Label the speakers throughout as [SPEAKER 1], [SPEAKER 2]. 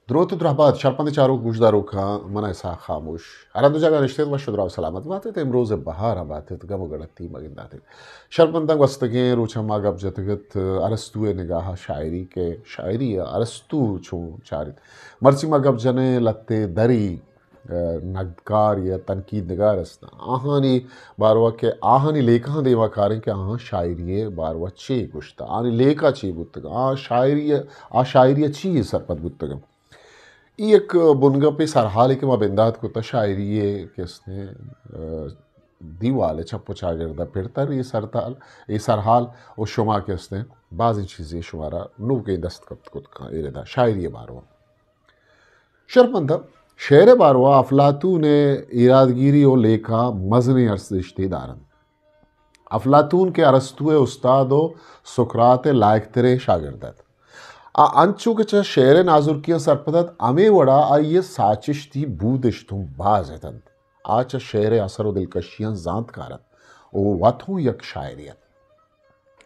[SPEAKER 1] درود و درهباد شرپند چارو گوشدارو که من ایسا خاموش هرندو جاگا نشتید و شدراو سلامت باتید امروز بهار باتید گمو گڑتی مگنداتید شرپندنگ وستگین روچا ماگب جتگت ارسطو نگاہ شاعری کے شاعری ارسطو چون چارید مرچی ماگب جنے لتے دری نگدکار یا تنقید نگار اسنا آہانی باروا کے آہانی لیکھاں دیوا کاریں کہ آہاں شاعری باروا چی گوشتا آہانی لیکھا چی بودتگا آ شاعری چی سرپد بودتگا ای ایک بنگا پہ سرحال کے ما بندات کو تا شاعری کہ اس نے دیوال چپو چاگردہ پھرتر یہ سرحال و شما کہ اس نے بعضی چیزیں شمارا نو کے دستخط کت کا ایردا شاعری باروا شرپندہ شعر باروا افلاطون ارادگیری و لیکھا مزن ارسشتی دارن افلاطون کے ارسطو استاد و سقراط لائق ترے شاگردت انچو کے چاہ شعر نازر کیا سرپدت امی وڑا آئیے ساچشتی بودشتوں باز ہتند آچا شعر اثر و دلکشیاں زانت کارت او واتھوں یک شاعریت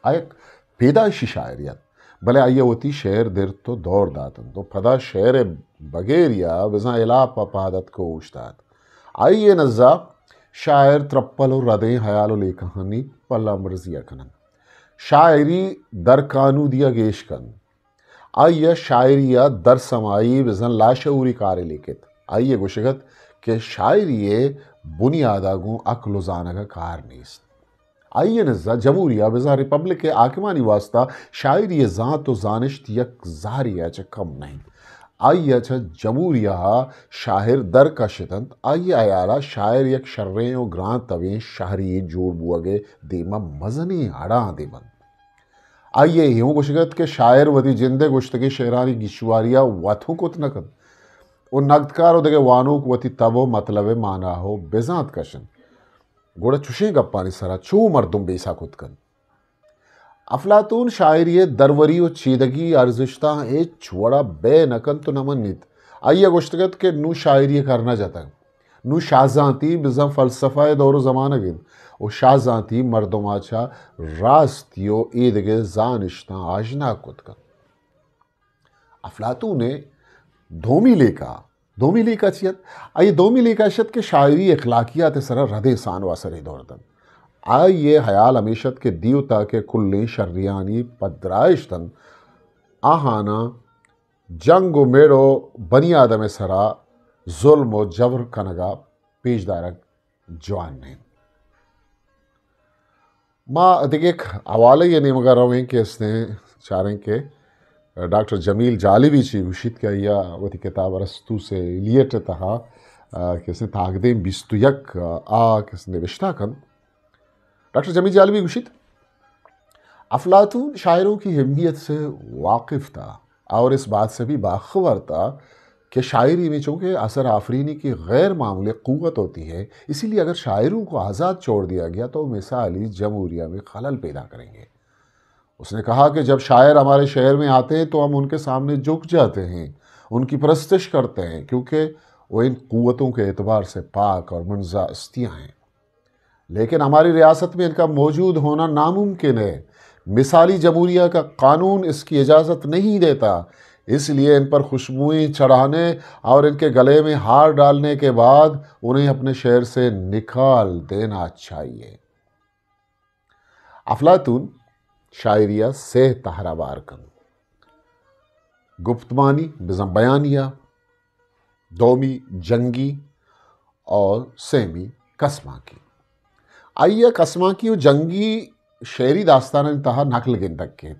[SPEAKER 1] آیک پیدائشی شاعریت بلے آئیے ہوتی شعر در تو دور داتن تو پدا شعر بغیریا وزاں الا پادت کو اوشتاد آئیے نزا شاعر ترپل و ردیں حیال و لے کہانی پلا مرزیہ کنن شاعری در کانو دیا گیش کن آئیے شاعریہ در سمائی بزن لاشعوری کارے لیکت آئیے گوشگت کہ شاعریہ بنیادہ گوں عقل و زانگا کار نیست آئیے نزا جمہوریہ بزن ریپبلک آکمانی واسطہ شاعریہ ذات و زانشت یک زہریہ چا کم نہیں آئیے چا جمہوریہ شاعر در کا شتند آئیے آیالا شاعر یک شریں و گران تویں شہری جوڑ بوگے دیما مزنی ہڑاں دیمن آئیے ہیوں گوشگت کہ شاعر ودی جندے گوشتگی شعرانی گیشواریہ واتھوں کت نکن او نگدکارو دگے وانوک وتی تبو مطلب مانا ہو بیزانت کشن گوڑا چوشیں گپانی سرا چو مردم بیسا کت کن افلاطون شاعری دروری و چیدگی ارزشتہ اے چھوڑا بے نکن تو نمن نیت آئیے گوشتگت کہ نو شاعری کرنا جاتا نو شازانتی بزن فلسفہ دور و زمانہ گن و شازانتی مردم آچا راستیو ایدگے زانشتاں آجنا کت کن افلاطون نے دومی لیکا چیت آئیے دومی لیکا شد کہ شاعری اخلاقیات سرا ردے سان واسرے دوردن آئیے حیال ہمیشت کے دیوتا کے کلیں شریانی پدرائشتن آہانا جنگ و میڑو بنی آدم سرا ظلم و جبر کنگا پیش دارک جوان نے ماں دیکھ ایک حوالے یہ نہیں مگر رہے ہیں کہ اس نے چاریں کہ ڈاکٹر جمیل جالبی چی گوشید کہ یا وہ تی کتاب ارسطو سے لیٹ تہا کہ اس نے تاغدیں بیستو یک کہ اس نے نوشتہ کن ڈاکٹر جمیل جالبی گوشید افلاطون شاعروں کی اہمیت سے واقف تھا اور اس بات سے بھی باخبر تھا کہ شاعری میں چونکہ اثر آفرینی کی غیر معمولی قوت ہوتی ہے اسی لیے اگر شاعروں کو آزاد چھوڑ دیا گیا تو مثالی جمہوریہ میں خلل پیدا کریں گے اس نے کہا کہ جب شاعر ہمارے شہر میں آتے ہیں تو ہم ان کے سامنے جھک جاتے ہیں ان کی پرستش کرتے ہیں کیونکہ وہ ان قوتوں کے اعتبار سے پاک اور منزہ استیاں ہیں لیکن ہماری ریاست میں ان کا موجود ہونا ناممکن ہے مثالی جمہوریہ کا قانون اس کی اجازت نہیں دیتا اس لیے ان پر خوشبوئیں چڑھانے اور ان کے گلے میں ہار ڈالنے کے بعد انہیں اپنے شہر سے نکال دینا چاہیے افلاطون شاعریہ سے تہرا بار کن گفتمانی بزم بیانیہ دومی جنگی اور سیمی قسمہ کی آئیے قسمہ کی و جنگی شعری داستان انتہا نقل گن تک کے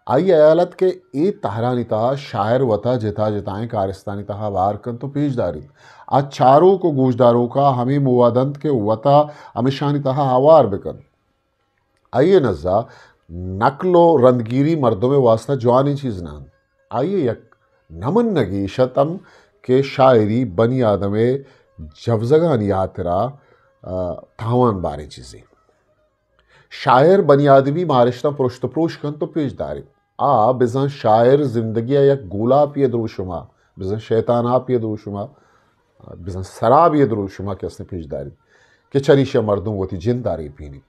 [SPEAKER 1] آئیے ایالت کے ای تہرانی تہا شاعر وطا جتائیں کارستانی تہا وار کن تو پیش داری آج چاروں کو گوشداروں کا ہمیں موادند کے وطا ہمیشانی تہا آوار بکن آئیے نزا نقل و رندگیری مردوں میں واسطہ جوانی چیز نہ آئیے یک نمن نگی شتم کے شاعری بنی آدم جفزگانی آترا تھاوان بارے چیزیں شاعر بنی آدمی مارشتہ پرشت پروش کن تو پیش داری بزن شاعر زندگی یک گولا پیے درو شما بزن شیطانا پیے درو شما بزن سراب یہ درو شما کے اس نے پیش داری کہ چریش مردوں وہ تھی جن داری پینی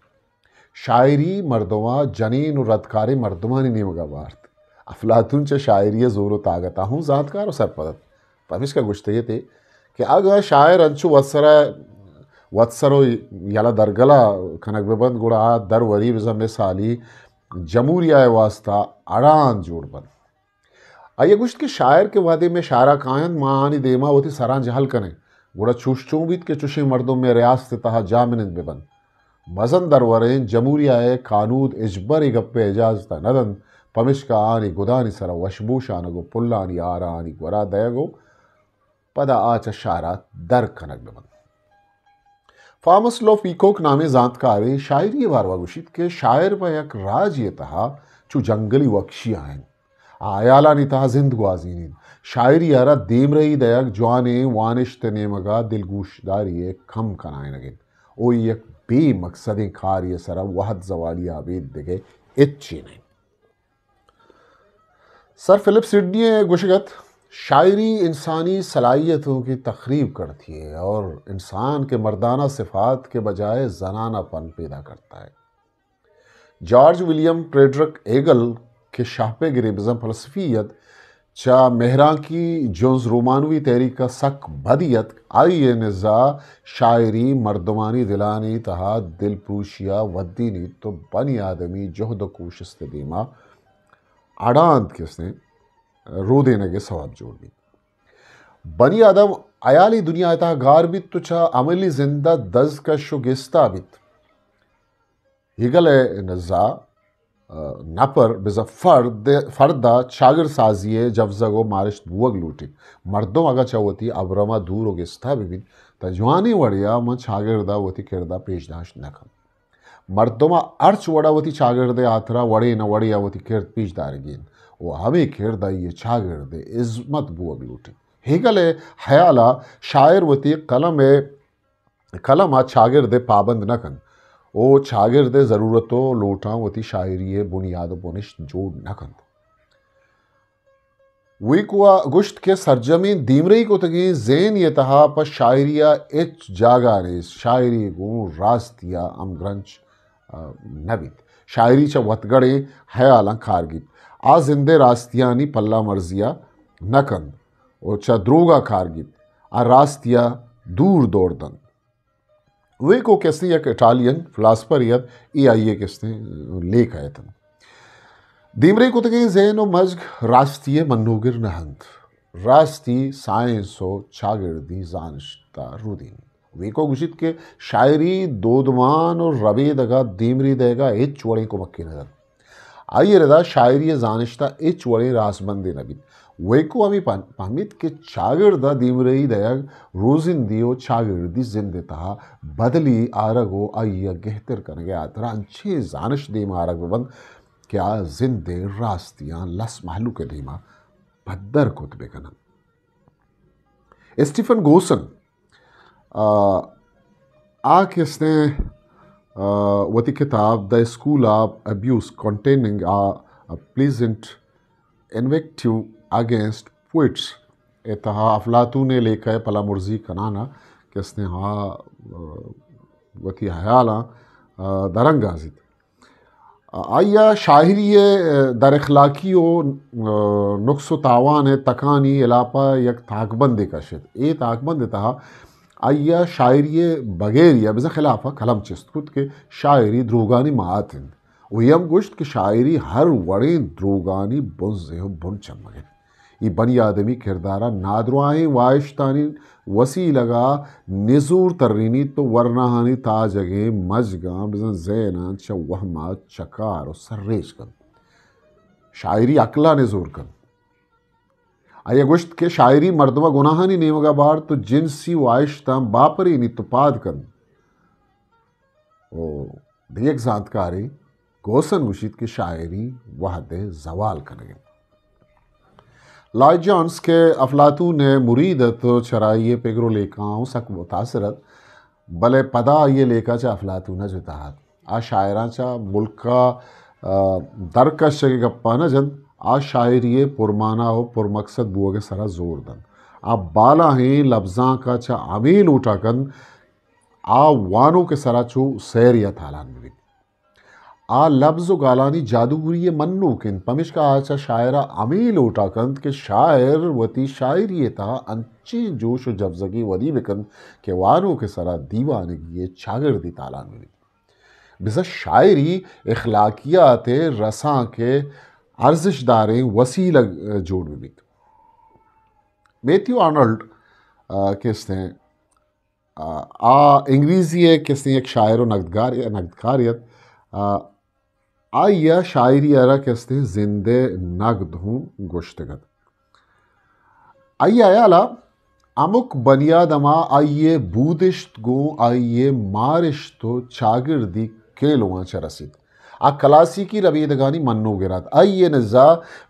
[SPEAKER 1] شاعری مردمہ جنین و ردکاری مردمانی نیمگا بارت افلاطون چه شاعری زور و طاقت ہوں ذات کار و سرپدت پمیش کا گوشت یہ تھے کہ اگا شاعر انچو واتسرو یلا درگلا کنک ببند گوڑا در وری بزا مثالی جمہوریہ واسطہ اڑان جوڑ بند آئیے گوشت کے شاعر کے وعدے میں شاعرہ کائن معانی دیما ہوتی سران جہل کنے گوڑا چوش چونبیت کے چوشی مردوں میں ریاست تہا جامنند ببند مزن در ورین جمہوریہ قانود اجبری گپے اجازتا ندن پمش کا آنی گدانی سرا وشبوش آنگو پلانی آرانی گورا دیگو پدا آچا شاعرات در کنک ببند فامس لو پیکوک نامی زانتکاری شاعری واروا گوشید کہ شاعر با یک راج یہ تہا چو جنگلی وکشی آئین آیالانی تہا زندگوازینین شاعری آرہ دیم رہی دیگ جوانے وانشت نیمگا دلگوش داری کم کنائن اگین او یک بے مقصدیں کاری سرا وحد زوالی آبید دگے اچھی نہیں سر فلپ سڈنی گوشگت شاعری انسانی صلاحیتوں کی تخریب کرتی ہے اور انسان کے مردانہ صفات کے بجائے زنانہ پن پیدا کرتا ہے جارج ولیم پریڈرک ایگل کے شاہپے گریبزم فلسفیت چا مہران کی جونز رومانوی تحریک کا سک بدیت آئیے نزا شاعری مردمانی دلانی تہا دل پروشیا ودینی تو بنی آدمی جہد و کوشست دیما اڑاند کس نے رو دینے کے ثواب جوڑ دی بنی آدم ایالی دنیا تہا گار بیت تو چا عملی زندہ دز کا شگستا بیت ہگل نزا نپر بزا فردا چاگر سازیے جفزگو مارشت بوگ لوٹی مردوں اگا چاوتی ابرما دور و گستا ببین تا جوانی وڑیا من چاگر دا وتی کردہ پیش داشت نکم مردوں ارچ وڑا وتی چاگر دے آترا وڑی نہ وڑیا وتی کرد پیش دارگین وہ ہمیں کردہ یہ چاگر دے عظمت بوگ لوٹی ہگل حیالا شاعر وتی قلم چاگر دے پابند نکن او چاگر دے ضرورتو لوٹاں وتی شاعری بنیاد بنش جوڑ نکن وی کوا گشت کے سرجمین دیمرئی کو تگی زین یہ تہا پا شاعریہ اچ جاگا نیس شاعری گون راستیا ام گرنچ نبیت شاعری چا وطگڑے حیالاں کارگیت آ زندے راستیانی پلا مرزیا نکن او چا دروگا کارگیت آ راستیا دور دوردن وہ کو کسی ایک اٹالین فلاسفریت ای آئیے کس نے لیک آئے تھا دیمرے کو تکیں زین و مزگ راستی منوگر نہند راستی سائنس و چاگردی زانشتا رودین وہ کو گشت کے شاعری دودمان اور ربی دگا دیمری دے گا ایچ وڑیں کو مکی نظر آئیے ردا شاعری زانشتا ایچ وڑیں راس بندی نبید وہ کو ہمیں پہمید کہ چاگردہ دیمرئی دیگ روزندیو چاگردی زندے تہا بدلی آرگو آئیے گہتر کنگے آترا انچے زانش دیم آرگ ببند کیا زندے راستیاں لس محلو کے دیما بدر کتبے کنن اسٹیفن گوسن کس نے وتی کتاب دا school of abuse containing pleasant invective against poets اتہا افلاطون نے لکھا ہے پلا مرزی کنانا کہ اس نے وتی حیالاں درنگازید آیا شاعری در اخلاقی و نقص و تاوان تکانی علاپہ یک تاک بندے کا شد اے تاک بند تہا آیا شاعری بغیر یا بزا خلافہ کلم چست خود کے شاعری دروگانی معاتند ویم گوشت کہ شاعری ہر وڑین دروگانی بنزے و بن چمگے یہ بنی آدمی کردارہ نادروائیں وائشتانی وسیع لگا نزور ترینی تو ورنہانی تاجگیں مجگاں بزن زینان چا وہمات چکار و سرریش کن شاعری اکلا نزور کن آیا گوشت کہ شاعری مردمہ گناہانی نیمگا بار تو جنسی وائشتاں باپری نی تو پاد کن دیکھ زانتکاری گوسن گوشید کہ شاعری وحد زوال کنگے لائٹ جانس کے افلاطون نے مریدت چرائیے پگرو لیکاؤں سک متاثرت بلے پدا یہ لیکا چا افلاطون جو تحت آ شاعران چا ملکا درکش کے گپا نہ جن آ شاعری پرمانا ہو پرمقصد بو کے سرا زور دن آ بالا ہیں لفظاں کا چا عمیل اٹھا کن آ وانوں کے سرا چو سیر یا تھالان بھی آ لفظ و گالانی جادوگری منو کن پمش کا آچا شاعرہ امیل اوٹا کند کہ شاعر وتی شاعری تا انچی جوش و جفزگی ودی بکند کہ وانو کے سرا دیوانگی چاگردی تالان میں بزا شاعری اخلاقیات رساں کے ارزش داریں وسیلہ جوڑ بھی میتھیو آرنولڈ کہتے ہیں انگریزی ہے کہتے ہیں ایک شاعر و نقدکاریت آئیا شاعری ارا کہتے ہیں زندے نقد ہوں گوشتگت آئیا یالا امک بنیادما آئیے بودشت گو آئیے مارشتو چاگردی کیلوان چرسید کلاسیکی ربیدگانی منو گرات آئیے نزا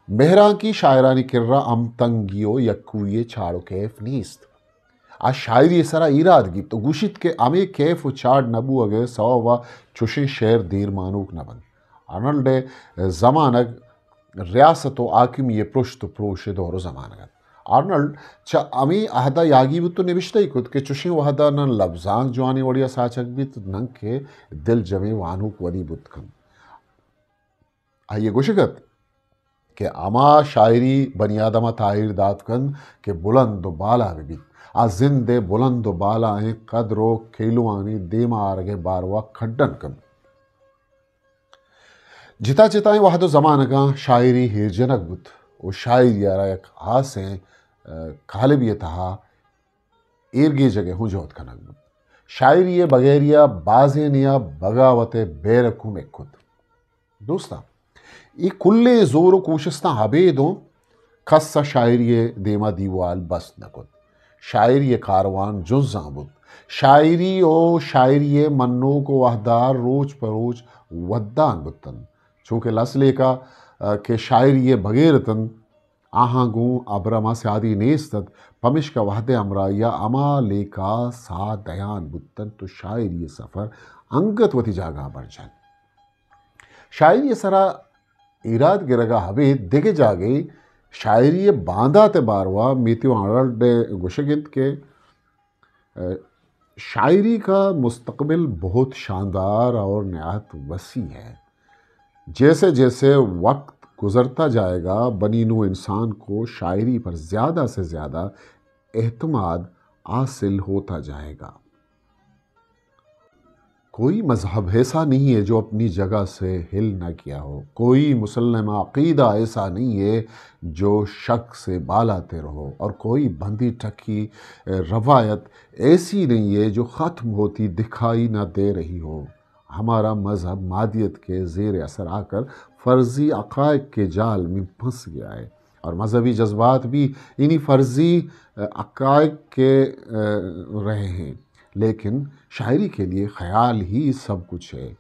[SPEAKER 1] مہران کی شاعرانی کررا ام تنگیو یکویے چھاڑو کیف نیست شاعری سرا ایراد گی تو گوشت کے امے کیف و چاڑ نبو اگے سوا چوشے شعر دیر مانوک نبن آرنولڈ زمانگ ریاست و آکم یہ پرشت و پروش دور زمانگ آرنولڈ چا امی اہدا یاگی بھی تو نوشتہ ہی کد کہ چوشیں وحدا نن لفظانگ جوانی وڑیا ساچک بھی تو ننگ کے دل جمع وانوک ودی بود کن آئیے گوشگت کہ اما شاعری بنیادما تائر داد کن کہ بلند و بالا بھی زندے بلند و بالا ہیں قدر و کھیلوانی دیما آرگے باروا کھڈن کن جتا چتائیں وحد و زمانگاں شاعری ہیرجنک بود وہ شاعری آرہ یک آسیں کالبی تہا ایرگی جگہ ہوں جوت کنک بود شاعری بغیریا بازینیا بغاوت بیرکو میں کد دوستا یہ کلے زور و کوشستاں حبیدوں کسا شاعری دیما دیوال بس نکد شاعری کاروان جزاں بود شاعری او شاعری منو کو وحدار روچ پروچ ودان بتن چونکہ لسلے کا کہ شاعری بغیرتن آہاں گوں ابرما سیادی نیستد پمش کا وحد امرا یا اما لے کا سا دیان بتن تو شاعری سفر انگت وتی جاگا بڑھ جان شاعری سرا ایراد گرگا حبید دیکھے جاگے شاعری باندھا تے باروا میتھیو آرنولڈ گوشگت کے شاعری کا مستقبل بہت شاندار اور نہایت وسیع ہے جیسے جیسے وقت گزرتا جائے گا بنی نوع انسان کو شاعری پر زیادہ سے زیادہ اعتماد حاصل ہوتا جائے گا کوئی مذہب ایسا نہیں ہے جو اپنی جگہ سے ہل نہ کیا ہو کوئی مسلم عقیدہ ایسا نہیں ہے جو شک سے بالاتے رہو اور کوئی بندھی ٹھکی روایت ایسی نہیں ہے جو ختم ہوتی دکھائی نہ دے رہی ہو ہمارا مذہب مادیت کے زیر اثر آ کر فرضی عقائد کے جال میں پھنس گیا ہے اور مذہبی جذبات بھی انہی فرضی عقائد کے رہے ہیں لیکن شاعری کے لیے خیال ہی سب کچھ ہے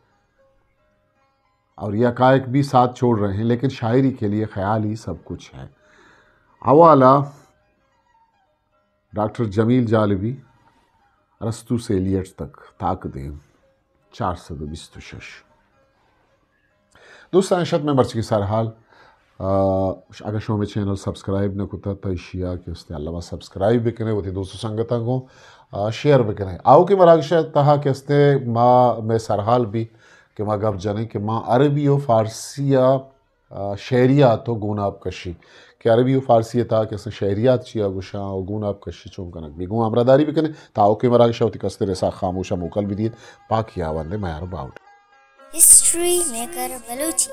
[SPEAKER 1] اور یہ عقائد بھی ساتھ چھوڑ رہے ہیں لیکن شاعری کے لیے خیال ہی سب کچھ ہے حوالہ ڈاکٹر جمیل جالبی ارسطو سے ایلیٹ تک طاق دیں 426 دوستان شد میں مرچ کی سرحال اگر شو میں چینل سبسکرائب نہ کتا تو شیعہ کے اس علاوہ سبسکرائب بھی کریں وہ دوستوں سنگتاں کو شیئر بھی کریں آؤ کہ مراکشہ تہا کہ اس نے ماں میں سرحال بھی کہ ماں گپ جانے کہ ماں عربی و فارسیہ شعریات تو گوناب کشی کہ عربی و فارسی تا کہ اس نے شعریات چیا گوشاں و گوناب کشی چون کنک بھی گون امراداری بھی کریں تاؤ کہ مراکشہ ہوتی کستے رسا خاموشہ موکل بھی دیت پاکی آواندے میار باؤٹ
[SPEAKER 2] ہسٹری میکر بلوچی